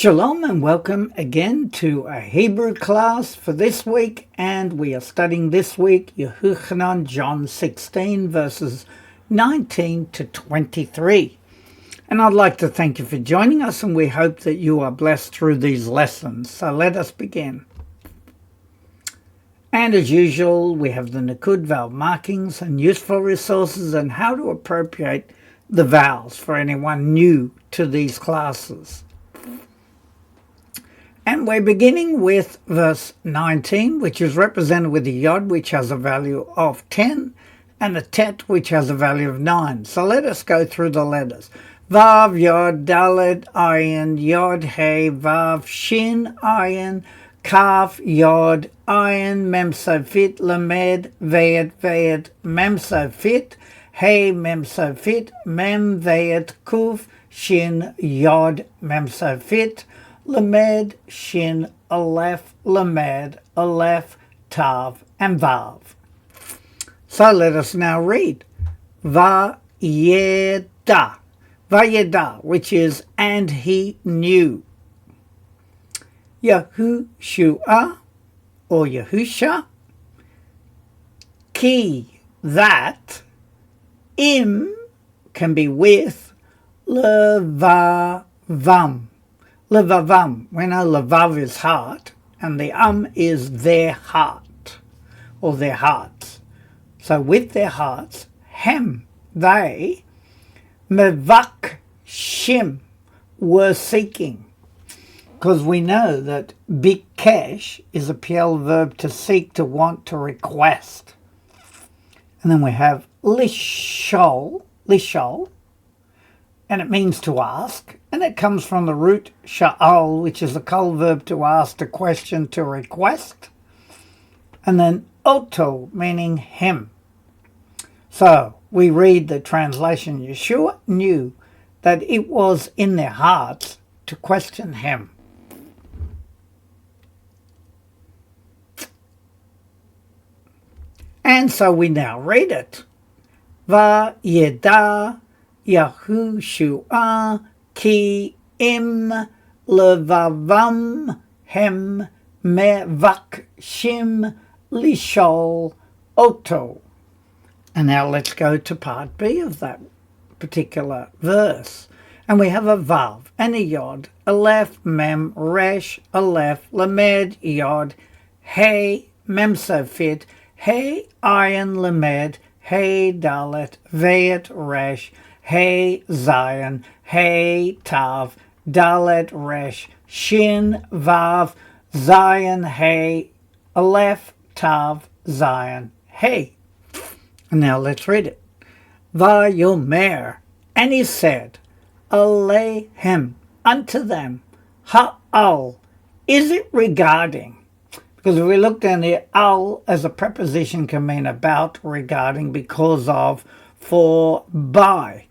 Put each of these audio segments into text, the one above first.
Shalom and welcome again to a Hebrew class for this week, and we are studying this week Yehochanan, John 16 verses 19 to 23. And I'd like to thank you for joining us, and we hope that you are blessed through these lessons. So let us begin. And as usual, we have the Nikud vowel markings and useful resources and how to appropriate the vowels for anyone new to these classes. And we're beginning with verse 19, which is represented with a yod, which has a value of 10, and a tet, which has a value of 9. So let us go through the letters. Vav, yod, dalet, ayin, yod, hey, vav, shin, ayin, kaf, yod, ayin, mem sofit, lamed, vayet, mem sofit, hey, mem sofit, mem, vayet, kuf, shin, yod, mem sofit, lamed, shin, aleph, lamed, aleph, tav, and vav. So let us now read Vayeda, Vayeda, which is and he knew. Yahushua or Yahusha, ki, that, im can be with, levavam. Levavam, we know levav is heart, and the is their heart, or their hearts. So with their hearts, hem, they, mevak, shim, were seeking. Because we know that bikesh is a PL verb to seek, to want, to request. And then we have lishol, and it means to ask, and it comes from the root sha'al, which is a kol verb to ask, to question, to request, and then oto, meaning him. So we read the translation, Yeshua knew that it was in their hearts to question him. And so we now read it. Vayeda Yahushua ki im levavam hem mevakshim lishol oto. And now let's go to part B of that particular verse. And we have a vav and a yod, aleph, mem, resh, aleph, lamed, yod, hey, mem sofit, hey, ayin, lamed, hey, dalet, vayet, resh, hey, zayin, hey, tav, dalet, resh, shin, vav, zayin, hey, aleph, tav, zayin, hey. Now let's read it. Vayomer, and he said, Alehem, unto them, ha'al, is it regarding? Because if we look down here, al as a preposition can mean about, regarding, because of, for, by.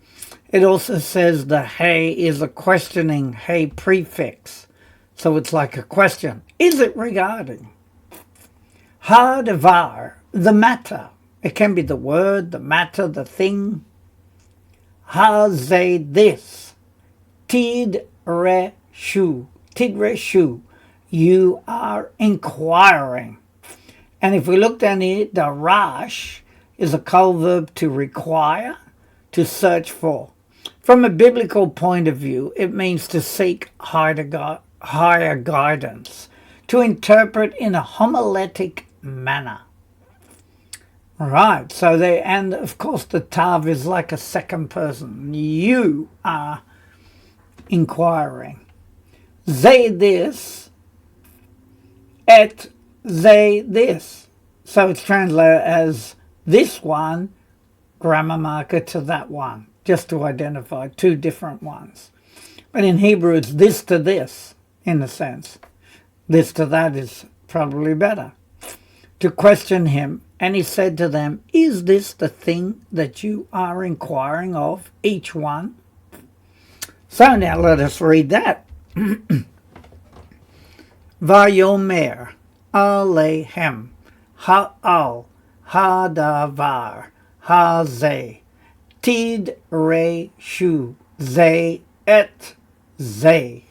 It also says the hey is a questioning hey prefix. So it's like a question. Is it regarding? Ha-devar, the matter. It can be the word, the matter, the thing. Ha-ze, this. Tid-re-shu, you are inquiring. And if we look down here, darash is a kol verb to require, to search for. From a biblical point of view, it means to seek higher guidance, to interpret in a homiletic manner. Right, so they, and of course the tav is like a second person. You are inquiring. They this, et they this. So it's translated as this one, grammar marker to that one, just to identify two different ones. But in Hebrew it's this to this, in a sense. This to that is probably better. To question him, and he said to them, is this the thing that you are inquiring of, each one? So now let us read that. Vayomer alehem ha'al ha'davar ha'ze tid re shu ze et ze.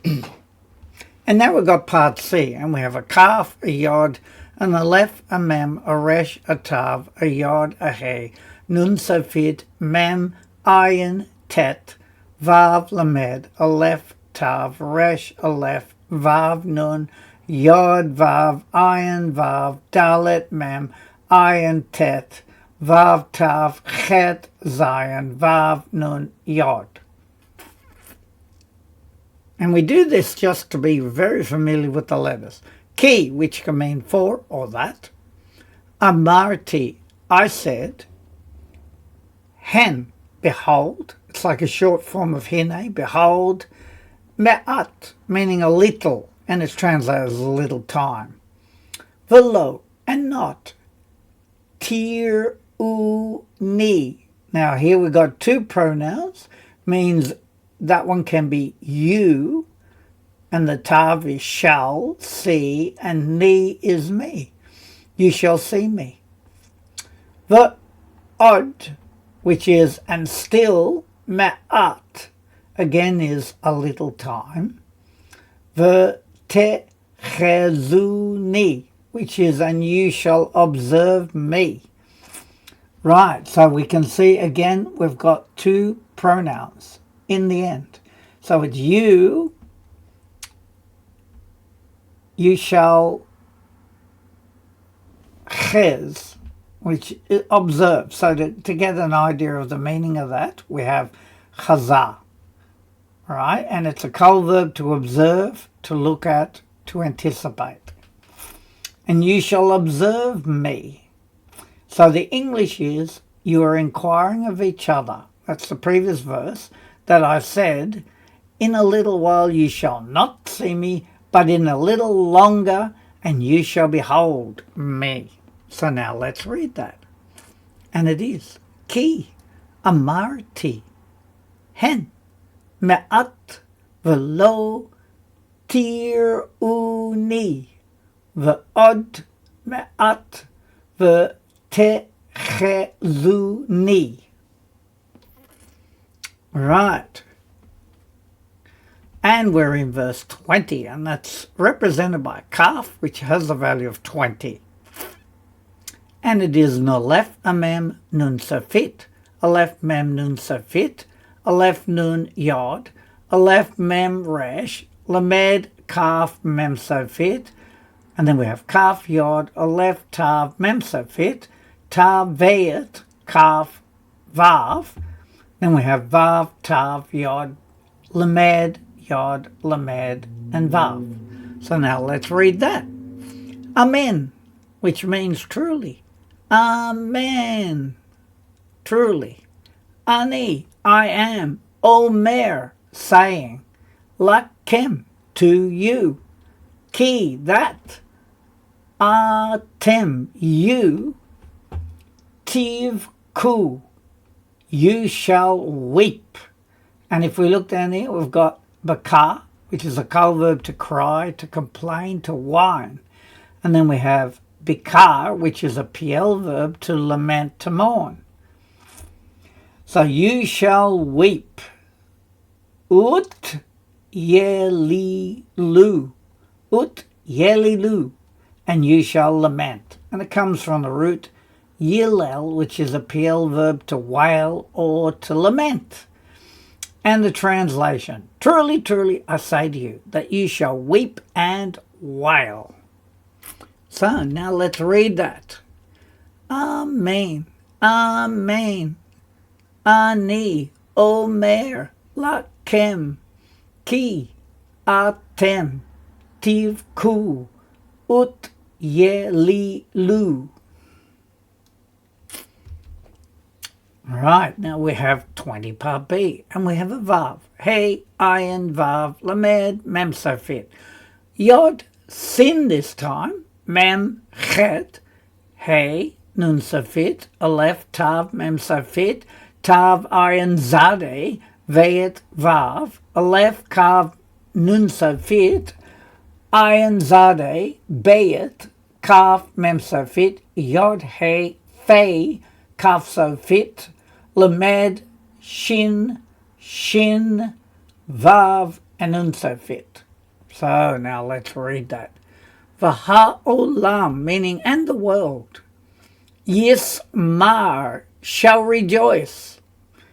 And now we've got part C, and we have a kaf, a yod, an aleph, a mem, a resh, a tav, a yod, a he, nun safit, mem, ayin, tet, vav, lamed, aleph, tav, resh, aleph, vav, nun, yod, vav, ayin, vav, dalet, mem, ayin, tet, vav, tav, chet, zayin, vav, nun, yod. And we do this just to be very familiar with the letters. Ki, which can mean for or that. Amarti, I said. Hen, behold. It's like a short form of hine, behold. Me'at, meaning a little, and it's translated as a little time. Velo, and not. Tir, u, ni. Now here we've got two pronouns, means that one can be you, and the tav is shall, see, and ni is me. You shall see me. The od, which is and still, ma'at, again is a little time. The techezuni, which is and you shall observe me. Right, so we can see again we've got two pronouns in the end. So it's you shall chez, which is observe. So to get an idea of the meaning of that, we have chazah, right? And it's a kol verb to observe, to look at, to anticipate. And you shall observe me. So the English is, you are inquiring of each other. That's the previous verse that I said, in a little while you shall not see me, but in a little longer, and you shall behold me. So now let's read that. And it is, Ki, amarti, hen, me'at, velo, tir, uni, ve'od, me'at, ve'techezuni. Right. And we're in verse 20, and that's represented by kaf, which has the value of 20. And it is an aleph, a mem, nun safit, aleph, mem, nun safit, aleph, nun, yod, aleph, mem, resh, lamed, kaf, mem, safit, and then we have kaf, yod, aleph, tav, mem, safit, tav, veyet, kaf, vav. Then we have vav, tav, yod, lamed, yod, lamed, and vav. So now let's read that. Amen, which means truly. Amen, truly. Ani, I am. Omer, saying. Lakem, to you. Ki, that. Atem, you. Tiv, ku, you shall weep. And if we look down here, we've got baka, which is a kol verb to cry, to complain, to whine. And then we have bikar, which is a PL verb to lament, to mourn. So you shall weep. Ut yelilu. Ut yelilu. And you shall lament. And it comes from the root yilel, which is a PL verb to wail or to lament. And the translation, truly, truly, I say to you, that you shall weep and wail. So now let's read that. Amen. Amen. Ani omer lakem ki atem tivku ut yelilu. All right, now we have 20 part B, and we have a vav. Hey, ayin, vav, lamed, mem, safit. Yod, sin this time. Mem, chet. Hey, nun, safit. Aleph, tav, mem, safit. Tav, ayin, zade. Veyet, vav. Aleph, kav, nun, safit. Ayin, zade. Beyet, kaf, mem, safit. Yod, hey, fei. Kaf, safit. Lamed, shin, vav, and unsefit. So now let's read that. V'ha'olam, meaning and the world. Yismar, shall rejoice.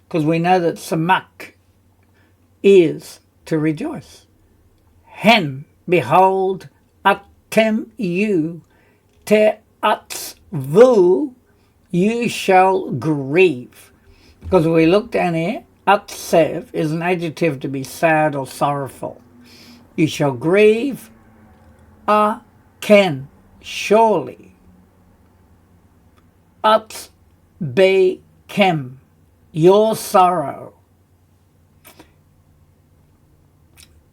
Because we know that samak is to rejoice. Hen, behold, atem you, te'atzvu, you shall grieve. Because we look down here, atsev is an adjective to be sad or sorrowful. You shall grieve, ken, surely. Atzbekem, your sorrow.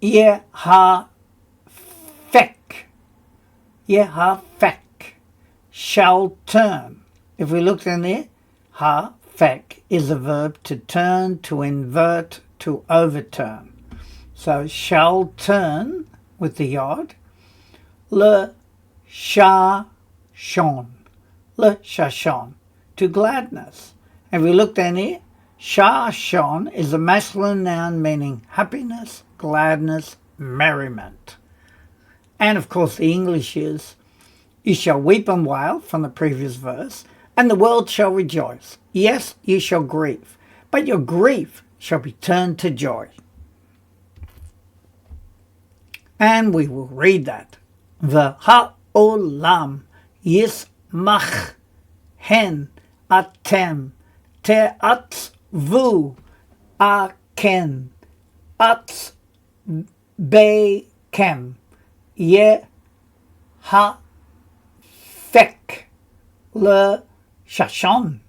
Yehafek, shall turn. If we look in there, ha-fek is a verb to turn, to invert, to overturn. So shall turn with the yod. Le shashon, to gladness. If we look down here, shashon is a masculine noun meaning happiness, gladness, merriment. And of course the English is, you shall weep and wail from the previous verse, and the world shall rejoice. Yes, you shall grieve, but your grief shall be turned to joy. And we will read that. V'ha'olam yismach hen atem te'atzvu aken atzbekem yehafek le shashon.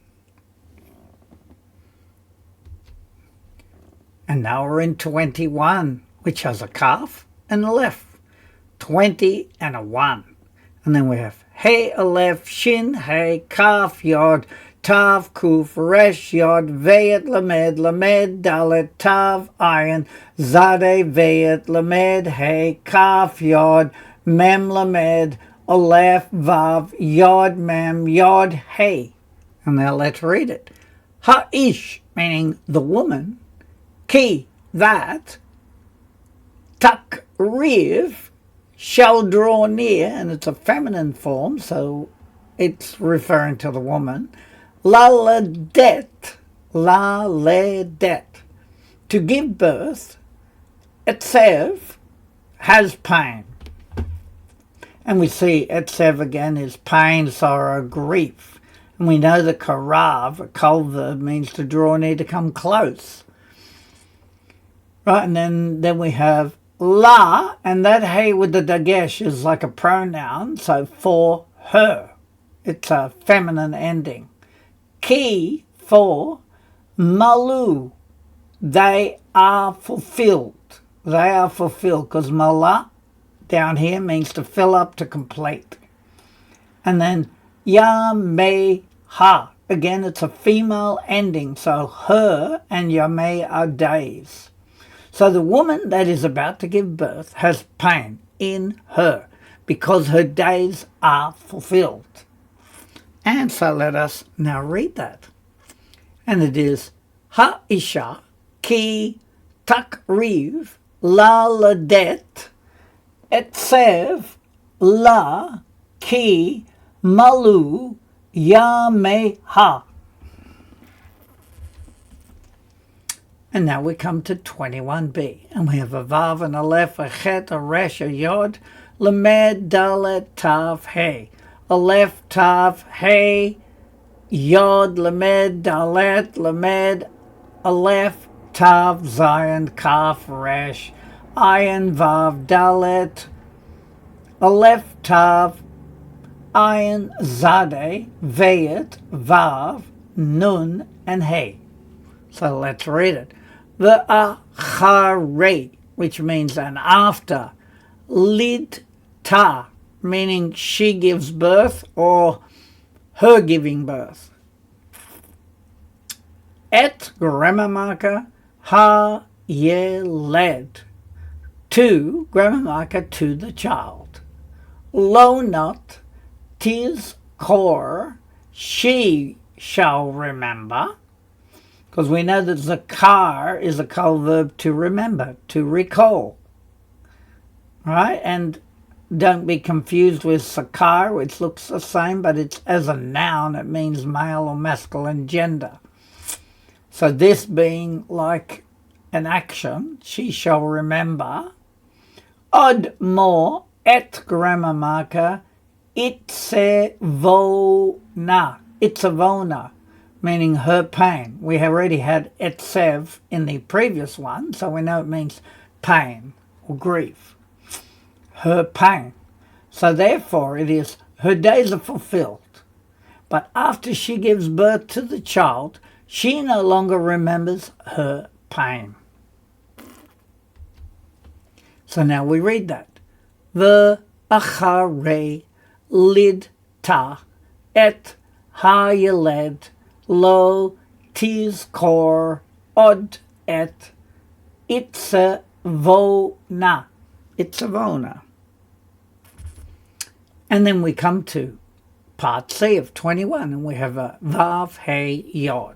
And now we're in 21, which has a kaf and a aleph. 20 and a 1. And then we have Hey, aleph, shin, hey, kaf, yod, tav, kuf, resh, yod, veyet, lamed, dalet, tav, ayin, zade, veyet, lamed, hey, kaf, yod, mem, lamed, aleph, vav, yod, mem, yod, hey. And now let's read it. Ha-ish, meaning the woman, ki, that, tak, riv, shall draw near, and it's a feminine form, so it's referring to the woman. Laledet, to give birth. Etsev, has pain. And we see etsev again is pain, sorrow, grief. And we know the karav, a kol verb, means to draw near, to come close. Right, and then we have la, and that hey with the dagesh is like a pronoun, so for her. It's a feminine ending. Ki, for, malu, they are fulfilled. They are fulfilled, because mala down here means to fill up, to complete. And then yameh ha, again it's a female ending, so her and yameh are days. So the woman that is about to give birth has pain in her because her days are fulfilled. And so let us now read that. And it is Ha-isha ki takriv la ladet etsev la ki malu yameha. And now we come to 21b, and we have a vav, an aleph, a chet, a resh, a yod, lamed, dalet, tav, hey. Aleph, tav, hey, yod, lamed, dalet, lamed, aleph, tav, zayin, kaf, resh, ayin, vav, dalet, aleph, tav, ayin, zade, veyet, vav, nun, and hey. So let's read it. The achare, which means an after. Lid ta, meaning she gives birth or her giving birth. Et, grammar marker, ha yeled, to, grammar marker, to the child. Lo not, tis kor, she shall remember. Because we know that zakar is a kol verb to remember, to recall. Right? And don't be confused with sakar, which looks the same, but it's as a noun, it means male or masculine gender. So this being like an action, she shall remember. Od more et grammar marker itzevona. Itzevona, meaning her pain. We have already had etzev in the previous one, so we know it means pain or grief. Her pain. So therefore it is her days are fulfilled. But after she gives birth to the child, she no longer remembers her pain. So now we read that. V'acharei lidta et hayeled lo tizkor od et itzevona. Itzevona. And then we come to part C of 21, and we have a Vav, Hey, Yod.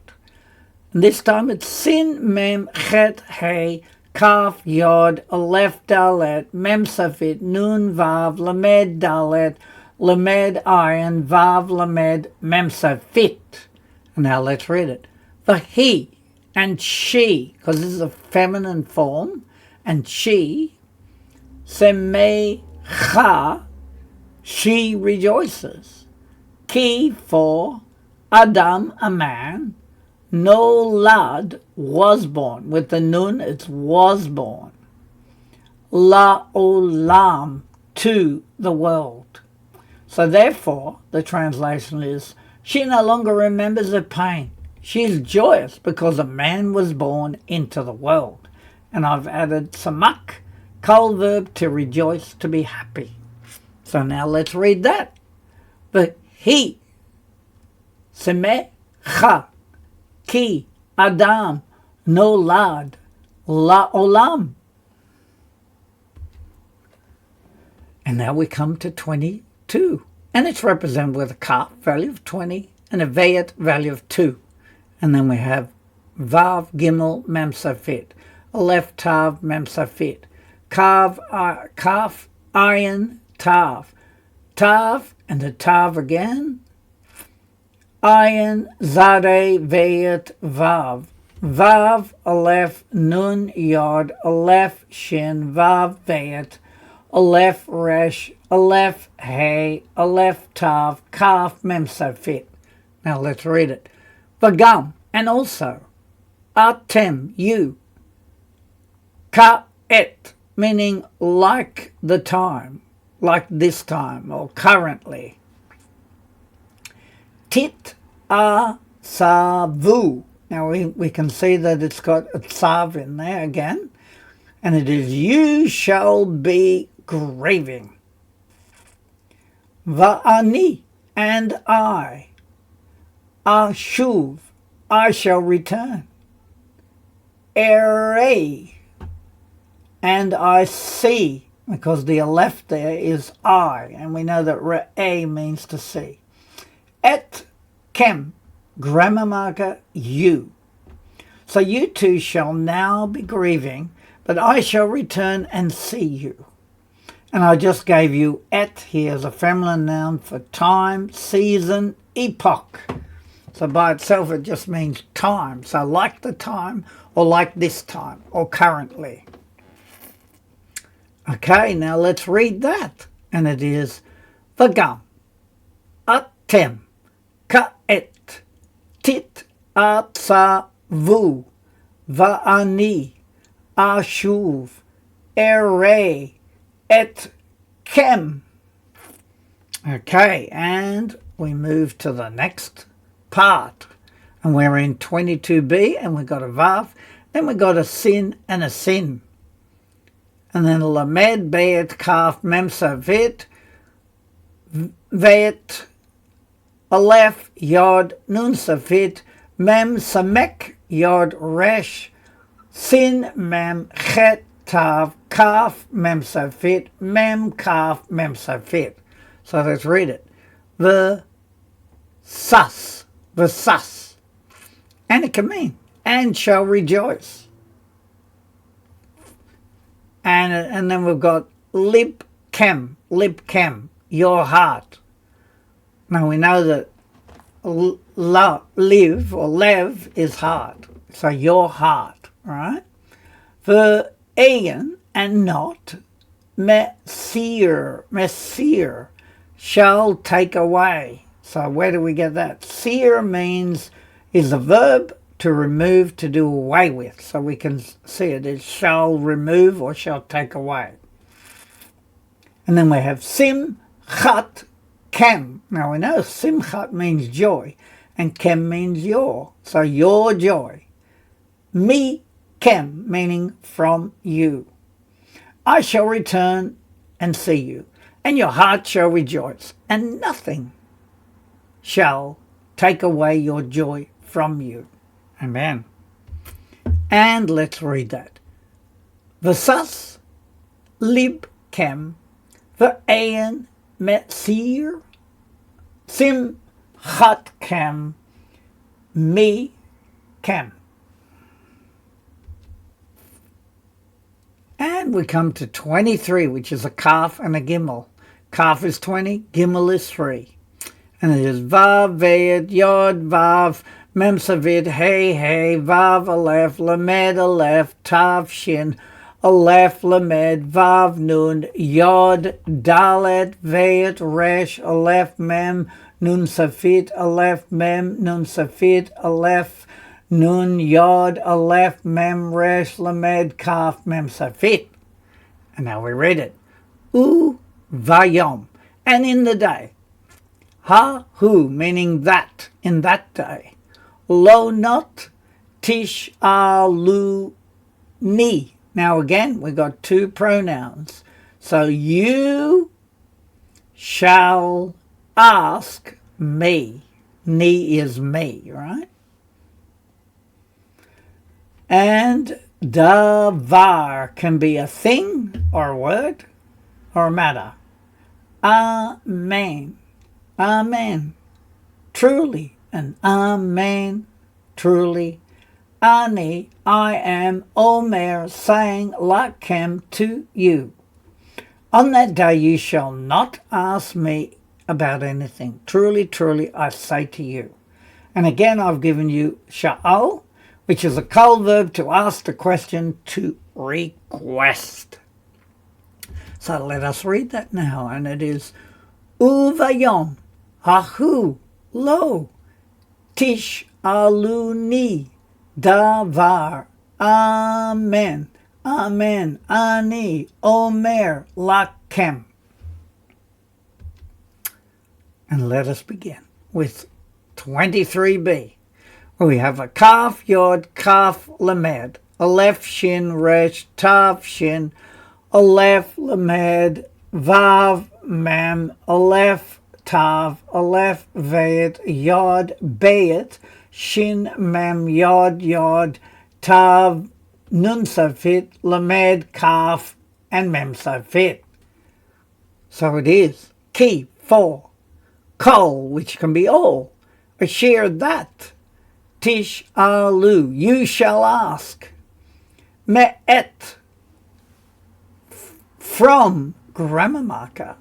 And this time it's Sin, Mem, Chet, Hey, Kaf, Yod, Aleph, Dalet, Mem, Safit, Nun, Vav, Lamed, Dalet, Lamed, Ayin, Vav, Lamed, Mem, Safit. And now let's read it. The he and she, because this is a feminine form, and she, Semecha, she rejoices. Ki for Adam, a man. Nolad, was born. With the nun, it's was born. La olam, to the world. So therefore, the translation is, she no longer remembers her pain. She is joyous because a man was born into the world. And I've added samak, kol verb, to rejoice, to be happy. So now let's read that. But he, semecha, ki, adam, nolad, la'olam. And now we come to 22. And it's represented with a kaf, value of 20, and a vayet, value of 2. And then we have vav, gimel, mem safit, aleph, tav, mem safit, kaf, ayin, tav, tav, and the tav again, ayin, zade, vayet, vav, vav, aleph, nun, yod, aleph, shin, vav, vayet, aleph, resh, aleph, hey, aleph, tav, kaf, mem safit. Now let's read it. Vagam, and also, atem, you, ka'et, meaning like the time, like this time, or currently. Tit a savu. Now we can see that it's got a tsav in there again, and it is you shall be grieving. Va'ani, and I. Ashuv, I shall return. Ere, and I see, because the aleph there is I, and we know that re'eh means to see. Et kem, grammar marker, you. So you two shall now be grieving, but I shall return and see you. And I just gave you et here as a feminine noun for time, season, epoch. So by itself it just means time. So like the time, or like this time, or currently. Okay, now let's read that. And it is vagam, atem, ka'et, tit atzavu, va'ani, ashuv, ere, et kem. Okay, and we move to the next part. And we're in 22b, and we've got a vav, then we've got a sin and a sin. And then lamed, bet, kaf, mem, savit, vet, aleph, yod, nun, savit, mem, samek, yod, resh, sin, mem, chet, tav, kaf, mem, savit, mem, kaf, mem, savit. So let's read it. The sas. And it can mean and shall rejoice. And then we've got libkem, your heart. Now we know that live or lev is heart, so your heart, right? For Ian and not Messir shall take away. So where do we get that? Seer is a verb to remove, to do away with. So we can see it as shall remove or shall take away. And then we have simchat kem. Now we know simchat means joy and kem means your. So your joy. Mi kem, meaning from you. I shall return and see you, and your heart shall rejoice, and nothing shall take away your joy from you. Amen. And let's read that. Vasas libkem v'ayin metzir simchatkem mi kem. And we come to 23, which is a kaf and a gimel. Kaf is 20, gimel is 3. And it is vav, ved, yod, vav, mem savid, hey, hey, vav, aleph, lamed, aleph, tav, shin, aleph, lamed, vav, nun, yod, dalet, ved, resh, aleph, mem, nun, safit, aleph, mem, nun, safit, aleph, nun, yod, aleph, mem, resh, lamed, kaf, mem, safit. And now we read it. U, vayom, and in the day. Ha, hu, meaning that, in that day. Lo, not, tish, alu, ni. Now again, we got two pronouns. So you shall ask me. Ni is me, right? And davar can be a thing or a word or a matter. Amen. Amen. Truly. And amen. Truly. Ani, I am Omer, saying lakem to you. On that day you shall not ask me about anything. Truly, truly, I say to you. And again, I've given you sha'al, which is a kol verb to ask the question, to request. So let us read that now. And it is uvayom hahu lo tish aluni davar amen amen ani omer lakem. And let us begin with 23b. We have a kaf, yod, kaf, lamed, aleph, shin, resh, tav, shin, aleph, lamed, vav, mem, aleph, tav, aleph, veit, yod, beit, shin, mem, yod, tav, nun safit, lamed, kaf, and mem safit. So it is ki, for, kol, which can be all, asher, that, tish alu, you shall ask. Me'et, from, grammar marker.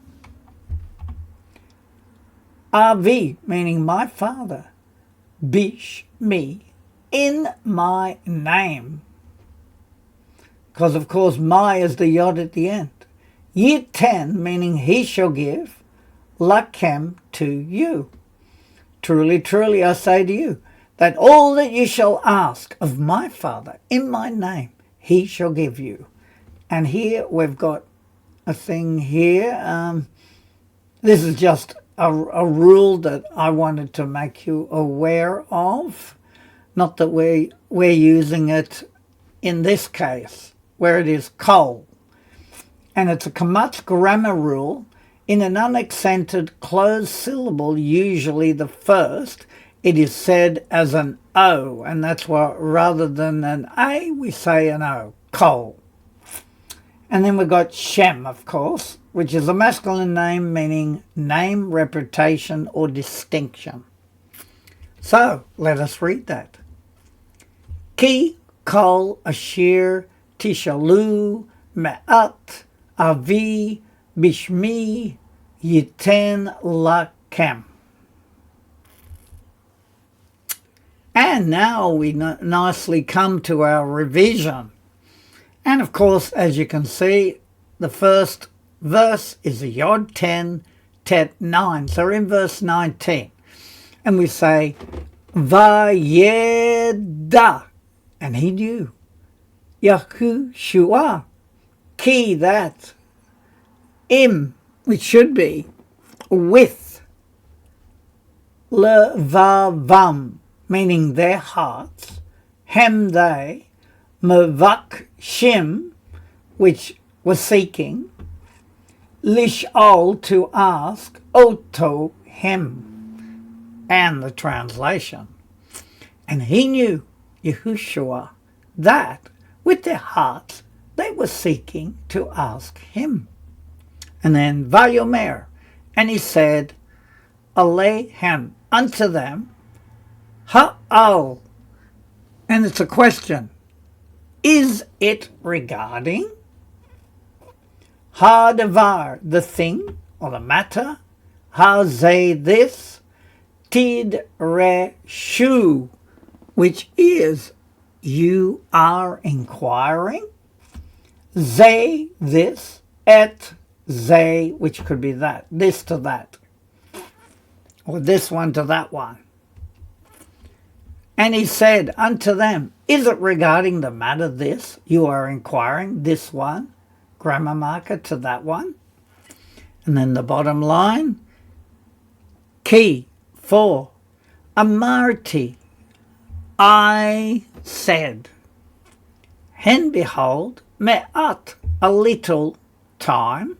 Avi, meaning my father. Bish, me, in my name. Because of course my is the yod at the end. Yiten, meaning he shall give. Lakem, to you. Truly, truly, I say to you, that all that you shall ask of my Father in my name, he shall give you. And here we've got a thing here. This is just a rule that I wanted to make you aware of. Not that we're using it in this case, where it is kol. And it's a kamatz grammar rule. In an unaccented closed syllable, usually the first, it is said as an O, and that's why rather than an A, we say an O, kol. And then we've got Shem, of course, which is a masculine name meaning name, reputation, or distinction. So, let us read that. Ki kol asher tishalu me'at avi bishmi yiten lakem. And now we nicely come to our revision. And of course, as you can see, the first verse is a Yod 10, Tet 9. So we're in verse 19. And we say, Vayeda, and he knew, Yeshua, ki that, im, which should be, with, levavam, meaning their hearts, hem they, mevak shim, which was seeking, lish'ol, to ask, oto, him, and the translation. And he knew, Yeshua, that with their hearts they were seeking to ask him. And then Vayomer, and he said, Alehem, unto them, Ha'al, and it's a question, is it regarding? Ha'davar, the thing or the matter, Ha'zeh, this, Tidreshu, which is you are inquiring, Zeh, this, Et, Zeh, which could be that, this to that, or this one to that one. And he said unto them, is it regarding the matter this, you are inquiring, this one, grammar marker to that one? And then the bottom line, Ki, for, Amarti, I said, Hen behold, me'at, a little time,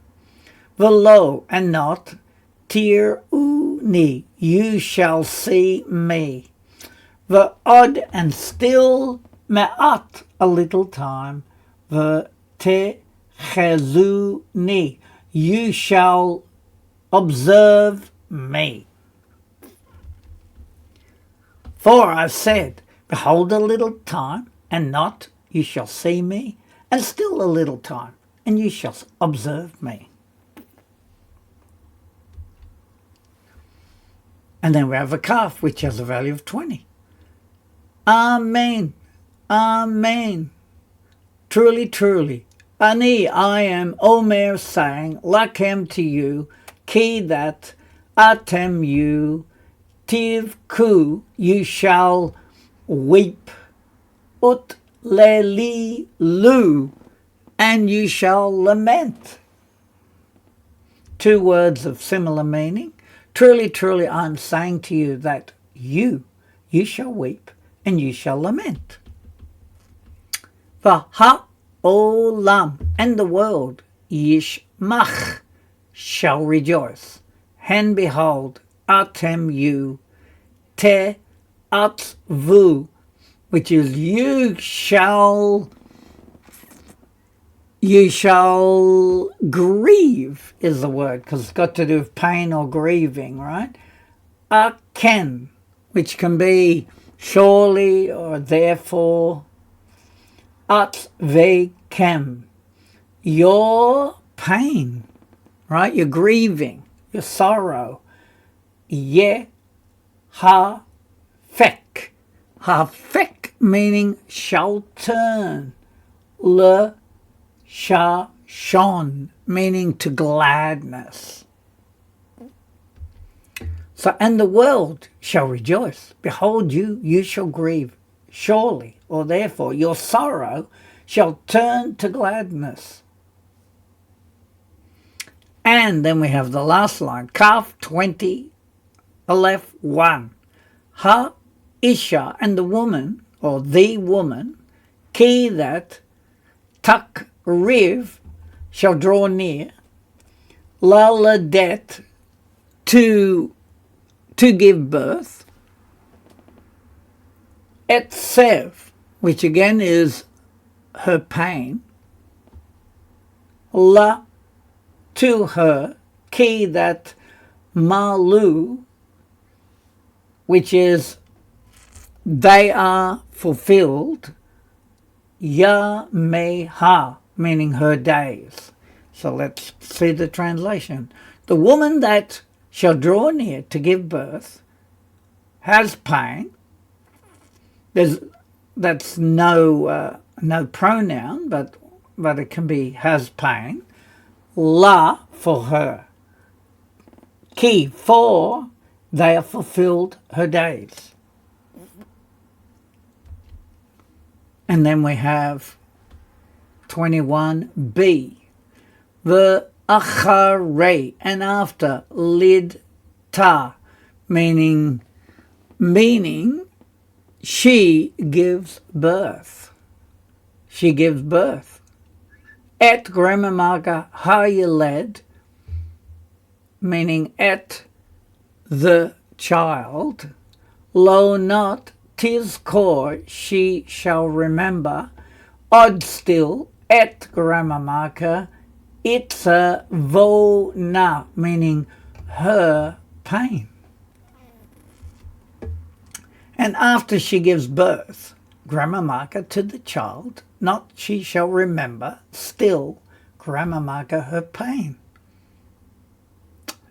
velo, and not, tir'uni, you shall see me, ve'od, and still, me'at, a little time, ve'techezuni, you shall observe me. For I said, behold a little time, and not, you shall see me, and still a little time, and you shall observe me. And then we have a calf, which has a value of 20. Amen, amen. Truly, truly, Ani, I am Omer, saying, Lakem to you, ki that, atem you, Tivku, you shall weep, ut leli lu, and you shall lament. Two words of similar meaning. Truly, truly, I am saying to you that you shall weep, and you shall lament. V'ha'olam, and the world, yishmach, shall rejoice. And behold, atem you, te atzvu, which is you shall grieve, is the word, because it's got to do with pain or grieving, right? Aken, which can be surely or therefore. Atvekem, your pain, right? Your grieving, your sorrow. Ye ha fek. Ha fek meaning shall turn. Le sha shon meaning to gladness. So, and the world shall rejoice. Behold, you shall grieve. Surely, or therefore, your sorrow shall turn to gladness. And then we have the last line, Kaf 20, Aleph 1. Ha Isha, and the woman, or the woman, ki that, tak riv, shall draw near, la ladet, to give birth, et sev, which again is her pain, la, to her, ki that, malu, which is They are fulfilled, yameha, meaning her days. So let's see the translation. The woman that shall draw near to give birth has pain. That's no pronoun, but it can be has pain. La, for her. Ki, for they are fulfilled her days. And then we have 21b. The acharei, and after, lid ta, meaning she gives birth. She gives birth. Et grammar marker hayeled, meaning at the child. Lo not tizkor, she shall remember. Odd still, et grammar marker it's a vona, meaning her pain. And after she gives birth, grammar marker to the child, not she shall remember, still grammar marker her pain.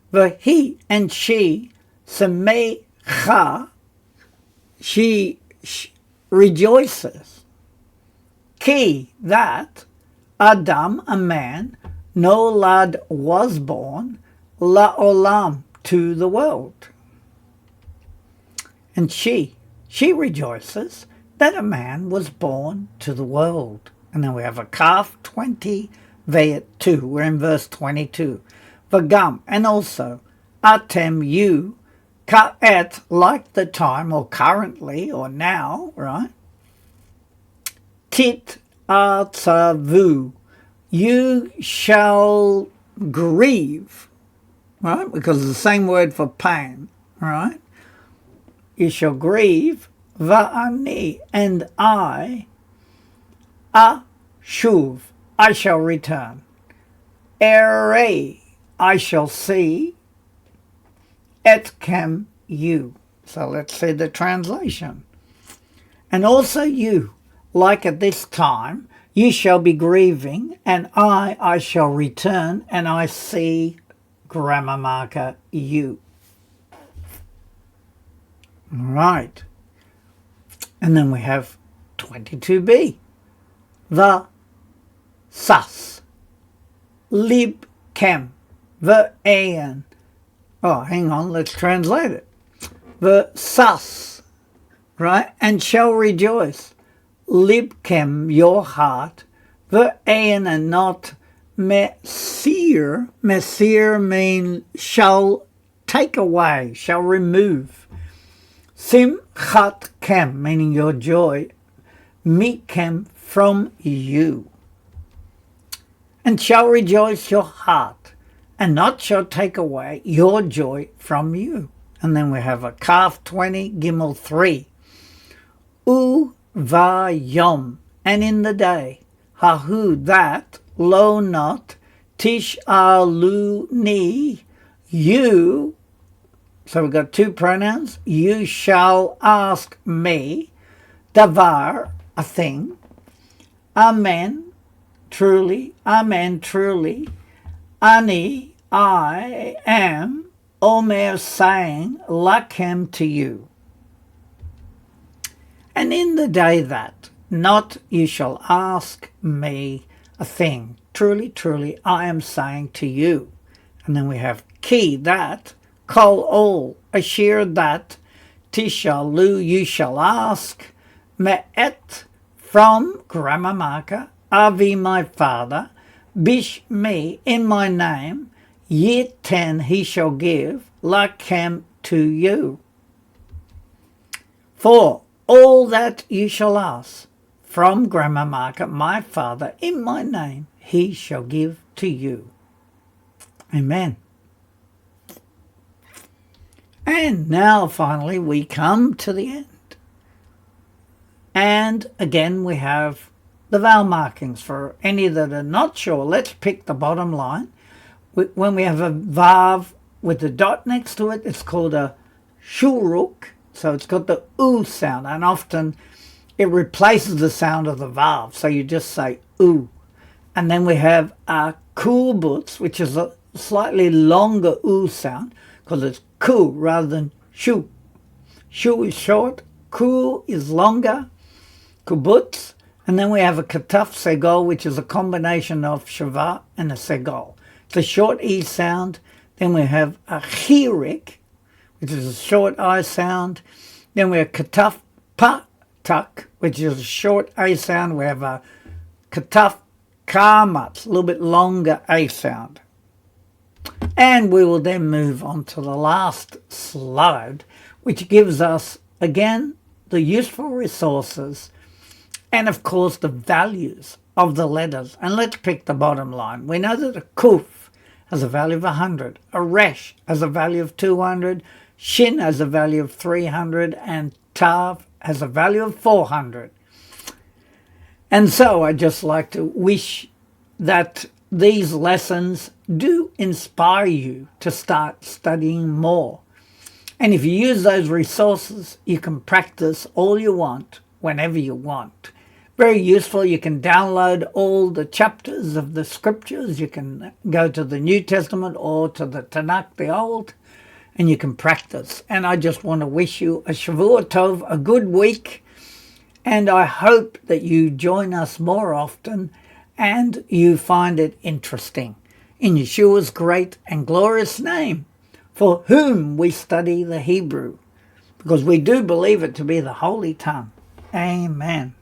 The he and she, semecha, she rejoices. Ki, that, Adam, a man, no lad was born, la'olam, to the world. And she rejoices that a man was born to the world. And then we have a kaf 20, veyet 2. We're in verse 22. Vagam, and also, atem, you, ka'et, like the time, or currently, or now, right? Tit atzavu, you shall grieve, right? Because it's the same word for pain, right? You shall grieve, va'ani, and I, ashuv, I shall return. Ere, I shall see, etkem, you. So let's see the translation. And also you, like at this time, you shall be grieving, and I shall return, and I see, grammar marker, you. Right. And then we have 22b. The sas. Lib kem. The ayan. Oh, hang on, let's translate it. The sas. Right? And shall rejoice. Libkem, your heart, the ain, and not mesir. Mesir means shall take away, shall remove. Simchat kem, meaning your joy, mikem, from you. And shall rejoice your heart, and not shall take away your joy from you. And then we have a kaf 20, gimel 3. Vayom, and in the day, hahu, that, lo not, tishaluni, you, so we've got two pronouns, you shall ask me, davar, a thing, amen, truly, ani, I am, omer, saying, lakem, to you. And in the day that, not you shall ask me a thing. Truly, truly, I am saying to you. And then we have ki, that, kol all, ashir, that, tishalu, you shall ask, me'et, from, grammar marker, avi, my father, bish, me, in my name, yiten, he shall give, lakem, to you. 4. All that you shall ask, from grammar marker, my Father, in my name, he shall give to you. Amen. And now, finally, we come to the end. And again, we have the vowel markings. For any that are not sure, let's pick the bottom line. When we have a vav with a dot next to it, it's called a shuruk. So it's got the oo sound, and often it replaces the sound of the vav. So you just say oo. And then we have a kubutz, which is a slightly longer oo sound because it's ku rather than shu. Shu is short, ku is longer, kubutz. And then we have a kataf segol, which is a combination of shava and a segol. It's a short E sound. Then we have a chirik, which is a short I sound. Then we have kataf patak, which is a short A sound. We have a kataf kamatz, a little bit longer A sound. And we will then move on to the last slide, which gives us, again, the useful resources and, of course, the values of the letters. And let's pick the bottom line. We know that a kuf has a value of 100, a resh has a value of 200, shin has a value of 300, and tav has a value of 400. And so I'd just like to wish that these lessons do inspire you to start studying more. And if you use those resources, you can practice all you want, whenever you want. Very useful. You can download all the chapters of the scriptures. You can go to the New Testament or to the Tanakh, the Old, and you can practice. And I just want to wish you a Shavua Tov, a good week. And I hope that you join us more often and you find it interesting. In Yeshua's great and glorious name, for whom we study the Hebrew, because we do believe it to be the holy tongue. Amen.